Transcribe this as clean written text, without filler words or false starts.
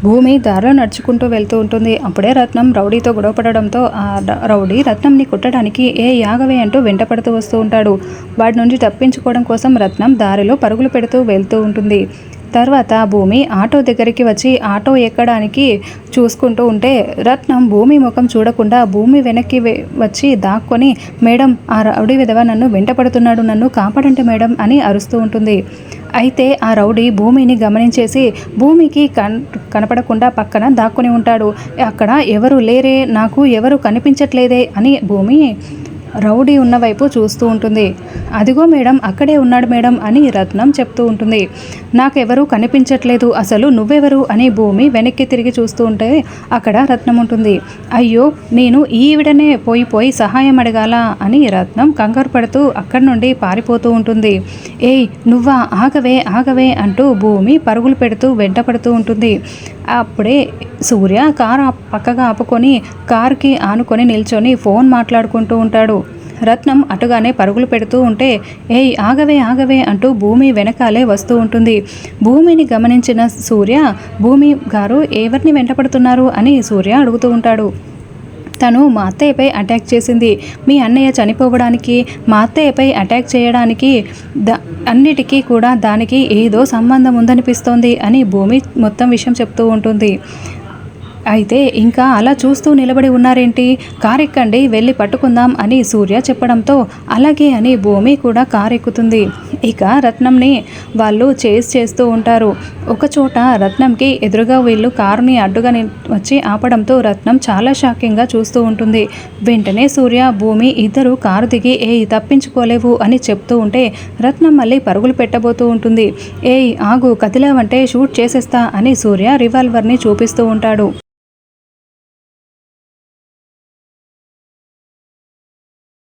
భూమి దారిలో నడుచుకుంటూ వెళ్తూ ఉంటుంది. అప్పుడే రత్నం రౌడీతో గొడవపడడంతో ఆ రౌడీ రత్నంని కుట్టడానికి యాగవే అంటూ వెంటపడుతూ వస్తూ ఉంటాడు. వాడి నుంచి తప్పించుకోవడం కోసం రత్నం దారిలో పరుగులు పెడుతూ వెళ్తూ ఉంటుంది. తర్వాత భూమి ఆటో దగ్గరికి వచ్చి ఆటో ఎక్కడానికి చూసుకుంటూ ఉంటే రత్నం భూమి ముఖం చూడకుండా భూమి వెనక్కి వచ్చి దాక్కొని, మేడం ఆ రౌడీ విధవ నన్ను వెంటపడుతున్నాడు, నన్ను కాపాడండి మేడం అని అరుస్తూ ఉంటుంది. అయితే ఆ రౌడీ భూమిని గమనించేసి భూమికి కనపడకుండా పక్కన దాక్కుని ఉంటాడు. అక్కడ ఎవరు లేరే, నాకు ఎవరు కనిపించట్లేదే అని భూమి రౌడీ ఉన్న వైపు చూస్తూ ఉంటుంది. అదిగో మేడం అక్కడే ఉన్నాడు మేడం అని రత్నం చెప్తూ ఉంటుంది. నాకెవరూ కనిపించట్లేదు, అసలు నువ్వెవరు అని భూమి వెనక్కి తిరిగి చూస్తూ ఉంటే అక్కడ రత్నం ఉంటుంది. అయ్యో నేను ఈవిడనే పోయి సహాయం అడగాల అని రత్నం కంగారు పడుతూ అక్కడి నుండి పారిపోతూ ఉంటుంది. ఏయ్ నువ్వా, ఆగవే ఆగవే అంటూ భూమి పరుగులు పెడుతూ వెంటపడుతూ ఉంటుంది. అప్పుడే సూర్య కారు పక్కగా ఆపుకొని కారుకి ఆనుకొని నిల్చొని ఫోన్ మాట్లాడుకుంటూ ఉంటాడు. రత్నం అటుగానే పరుగులు పెడుతూ ఉంటే ఏయ్ ఆగవే ఆగవే అంటూ భూమి వెనకాలే వస్తూ ఉంటుంది. భూమిని గమనించిన సూర్య, భూమి గారు ఎవరిని వెంటపడుతున్నారు అని సూర్య అడుగుతూ ఉంటాడు. తను మా అత్తయ్యపై అటాక్ చేసింది, మీ అన్నయ్య చనిపోవడానికి మా అత్తయ్యపై అటాక్ చేయడానికి అన్నిటికీ కూడా దానికి ఏదో సంబంధం ఉందనిపిస్తోంది అని భూమి మొత్తం విషయం చెప్తూ ఉంటుంది. అయితే ఇంకా అలా చూస్తూ నిలబడి ఉన్నారేంటి, కారు ఎక్కండి వెళ్ళి పట్టుకుందాం అని సూర్య చెప్పడంతో అలాగే అని భూమి కూడా కారు ఎక్కుతుంది. ఇక రత్నంని వాళ్ళు చేస్తూ ఉంటారు. ఒకచోట రత్నంకి ఎదురుగా వీళ్ళు కారుని అడ్డుగా వచ్చి ఆపడంతో రత్నం చాలా షాకింగ్గా చూస్తూ ఉంటుంది. వెంటనే సూర్య భూమి ఇద్దరు కారు దిగి తప్పించుకోలేవు అని చెప్తూ ఉంటే రత్నం మళ్ళీ పరుగులు పెట్టబోతూ ఉంటుంది. ఆగు, కదిలావంటే షూట్ చేసేస్తా అని సూర్య రివాల్వర్ని చూపిస్తూ ఉంటాడు.